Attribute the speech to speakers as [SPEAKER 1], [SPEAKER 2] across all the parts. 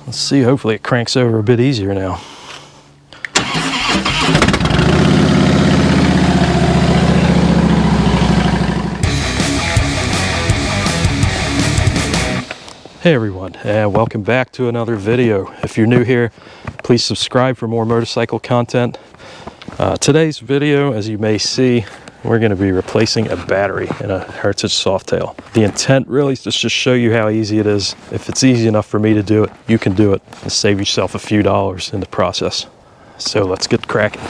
[SPEAKER 1] Let's see, hopefully it cranks over a bit easier now. Hey everyone, welcome back to another video. If you're new here, please subscribe for more motorcycle content. Today's video, as you may see, we're going to be replacing a battery in a Heritage Softail. The intent really is just to show you how easy it is. If it's easy enough for me to do it, you can do it and save yourself a few dollars in the process. So let's get cracking.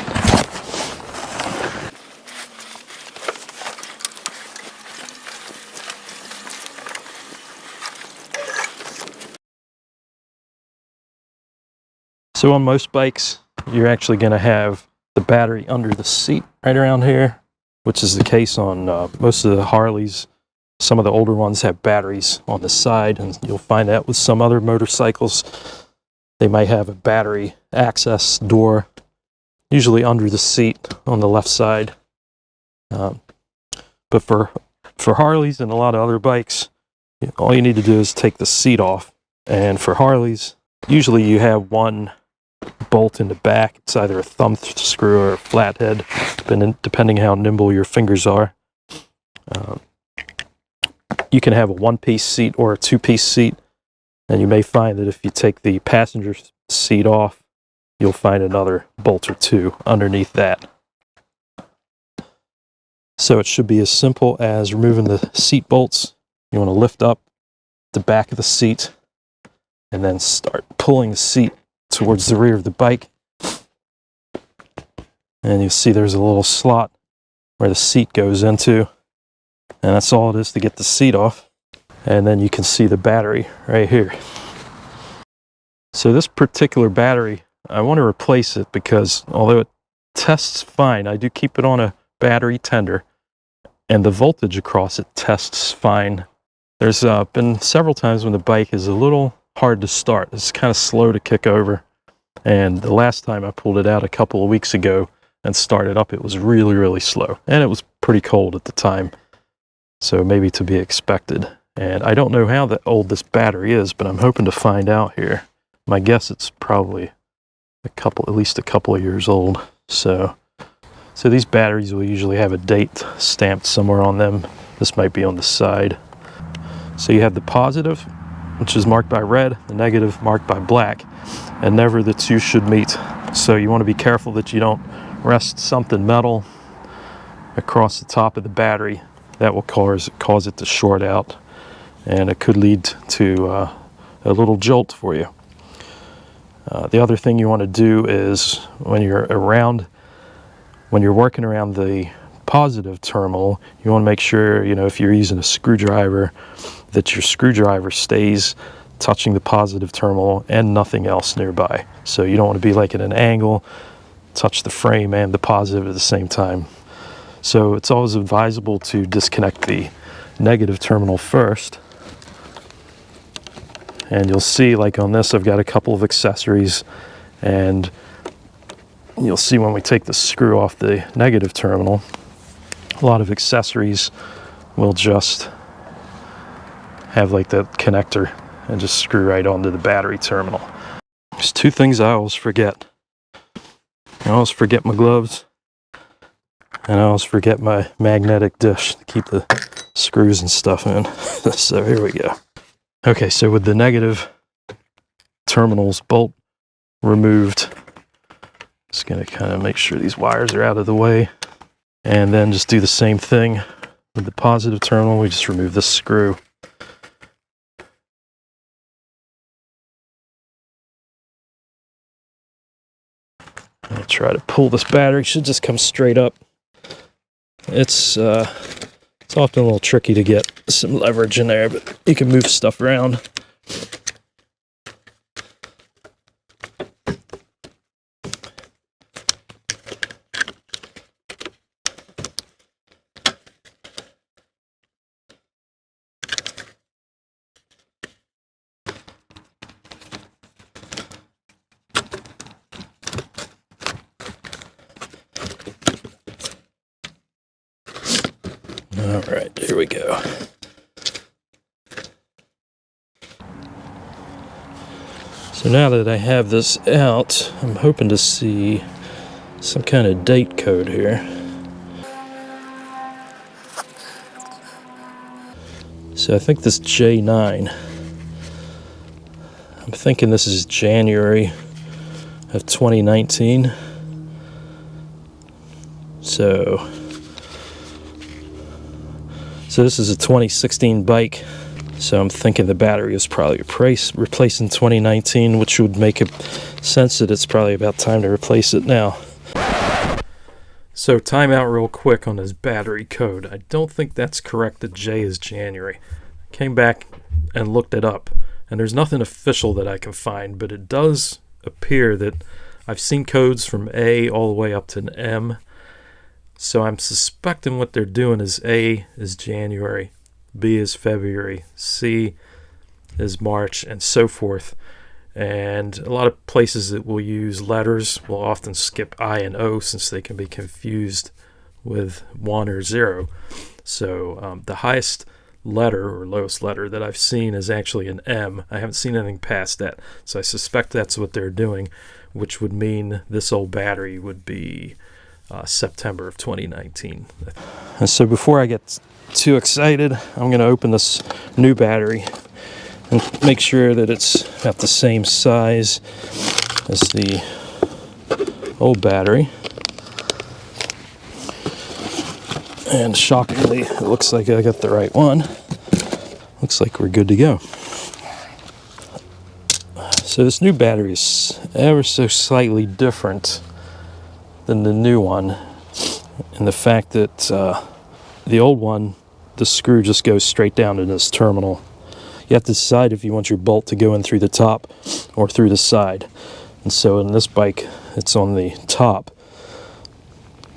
[SPEAKER 1] So on most bikes, you're actually going to have the battery under the seat right around here, which is the case on most of the Harleys. Some of the older ones have batteries on the side, and you'll find that with some other motorcycles. They might have a battery access door, usually under the seat on the left side. But for Harleys and a lot of other bikes, all you need to do is take the seat off. And for Harleys, usually you have one bolt in the back. It's either a thumb screw or a flathead, depending how nimble your fingers are. You can have a one-piece seat or a two-piece seat, and you may find that if you take the passenger seat off, you'll find another bolt or two underneath that. So it should be as simple as removing the seat bolts. You want to lift up the back of the seat and then start pulling the seat towards the rear of the bike. And you'll see there's a little slot where the seat goes into, and that's all it is to get the seat off. And then you can see the battery right here. So this particular battery, I want to replace it because although it tests fine, I do keep it on a battery tender, and the voltage across it tests fine. There's been several times when the bike is a little hard to start. It's kind of slow to kick over. And the last time I pulled it out a couple of weeks ago and started up, it was really, really slow. And it was pretty cold at the time, so maybe to be expected. And I don't know how old this battery is, but I'm hoping to find out here. My guess it's probably at least a couple of years old. So these batteries will usually have a date stamped somewhere on them. This might be on the side. So you have the positive, which is marked by red, the negative marked by black, and never the two should meet. So you want to be careful that you don't rest something metal across the top of the battery. That will cause it to short out, and it could lead to a little jolt for you. The other thing you want to do is when you're working around the positive terminal, you want to make sure, if you're using a screwdriver, that your screwdriver stays touching the positive terminal and nothing else nearby. So you don't want to be like at an angle, touch the frame and the positive at the same time. So it's always advisable to disconnect the negative terminal first. And you'll see, like on this, I've got a couple of accessories, and you'll see when we take the screw off the negative terminal, a lot of accessories will just have like that connector and just screw right onto the battery terminal. There's two things I always forget. I always forget my gloves, and I always forget my magnetic dish to keep the screws and stuff in. So here we go. Okay, so with the negative terminals bolt removed, just going to kind of make sure these wires are out of the way, and then just do the same thing with the positive terminal. We just remove this screw. I'll try to pull this battery. It should just come straight up. It's often a little tricky to get some leverage in there, but you can move stuff around. All right, here we go. So now that I have this out, I'm hoping to see some kind of date code here. So I think this J9, I'm thinking this is January of 2019. So this is a 2016 bike. So I'm thinking the battery is probably replaced in 2019, which would make it sense that it's probably about time to replace it now. So time out real quick on this battery code. I don't think that's correct that J is January. I came back and looked it up, and there's nothing official that I can find, but it does appear that I've seen codes from A all the way up to an M. So I'm suspecting what they're doing is A is January, B is February, C is March, and so forth. And a lot of places that will use letters will often skip I and O since they can be confused with 1 or 0. So the highest letter or lowest letter that I've seen is actually an M. I haven't seen anything past that. So I suspect that's what they're doing, which would mean this old battery would be September of 2019. And so before I get too excited, I'm going to open this new battery and make sure that it's about the same size as the old battery. And shockingly, it looks like I got the right one. Looks like we're good to go. So this new battery is ever so slightly different than the new one, in the fact that the old one, the screw just goes straight down to this terminal. You have to decide if you want your bolt to go in through the top or through the side. And so in this bike, it's on the top.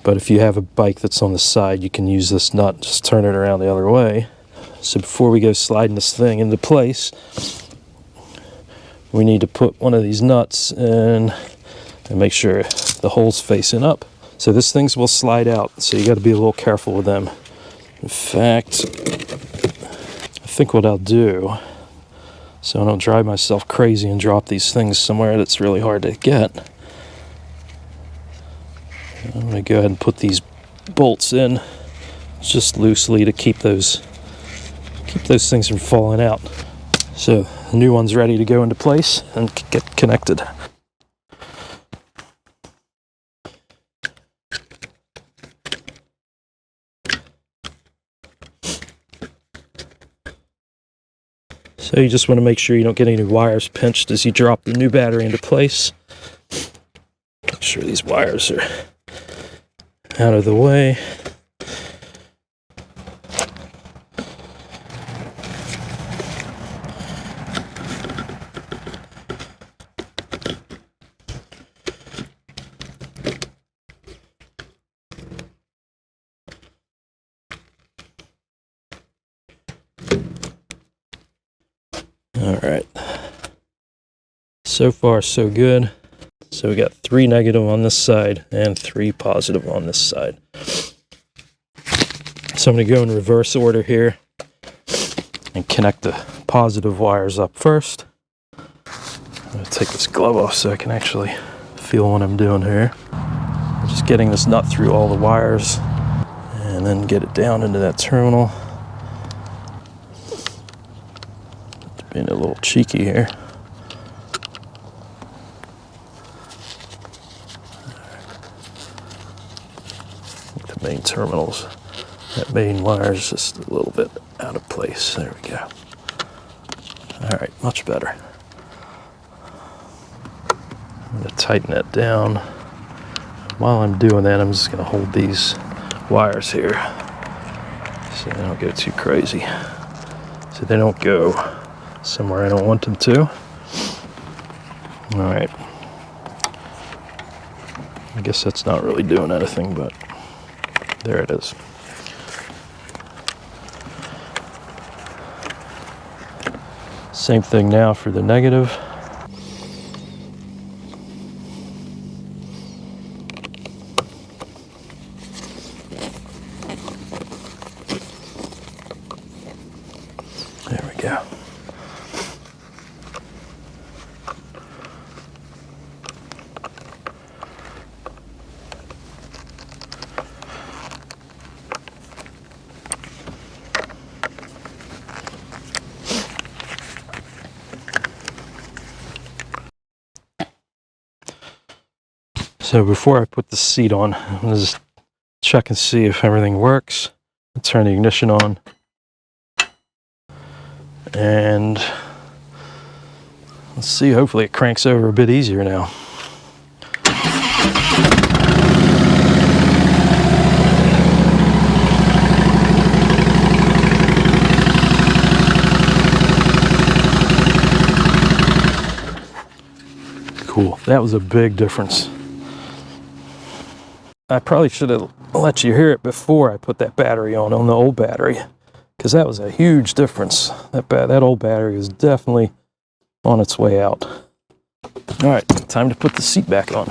[SPEAKER 1] But if you have a bike that's on the side, you can use this nut, just turn it around the other way. So before we go sliding this thing into place, we need to put one of these nuts in and make sure the hole's facing up. So this things will slide out, so you got to be a little careful with them. In fact, I think what I'll do, so I don't drive myself crazy and drop these things somewhere that's really hard to get, I'm going to go ahead and put these bolts in just loosely to keep those things from falling out. So the new one's ready to go into place and get connected. So you just want to make sure you don't get any wires pinched as you drop the new battery into place. Make sure these wires are out of the way. All right. So far, so good. So we got 3 negative on this side and 3 positive on this side. So I'm going to go in reverse order here and connect the positive wires up first. I'm going to take this glove off so I can actually feel what I'm doing here. I'm just getting this nut through all the wires and then get it down into that terminal. Being a little cheeky here. The main terminals, that main wire is just a little bit out of place. There we go. All right, much better. I'm going to tighten that down. While I'm doing that, I'm just going to hold these wires here so they don't go too crazy. So they don't go somewhere I don't want them to. All right. I guess that's not really doing anything, but there it is. Same thing now for the negative. There we go. So before I put the seat on, I'm going to just check and see if everything works. I'll turn the ignition on. And let's see, hopefully it cranks over a bit easier now. Cool, that was a big difference. I probably should have let you hear it before I put that battery on the old battery, because that was a huge difference. That old battery is definitely on its way out. All right, time to put the seat back on.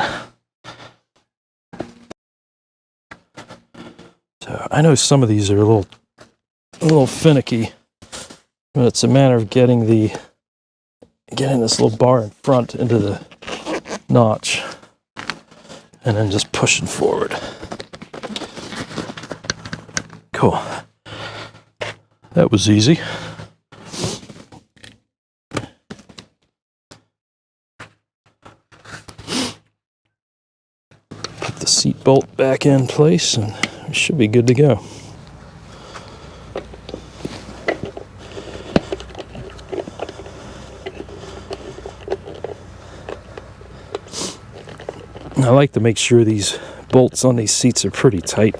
[SPEAKER 1] So I know some of these are a little finicky, but it's a matter of getting this little bar in front into the notch and then just pushing forward. Cool. That was easy. Put the seat bolt back in place and we should be good to go. I like to make sure these bolts on these seats are pretty tight.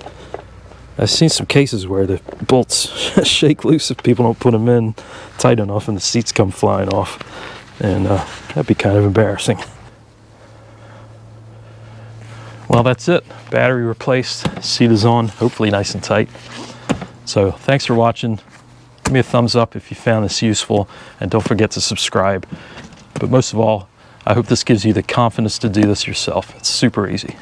[SPEAKER 1] I've seen some cases where the bolts shake loose if people don't put them in tight enough and the seats come flying off. And that'd be kind of embarrassing. Well, that's it. Battery replaced, seat is on, hopefully nice and tight. So thanks for watching. Give me a thumbs up if you found this useful, and don't forget to subscribe. But most of all, I hope this gives you the confidence to do this yourself. It's super easy.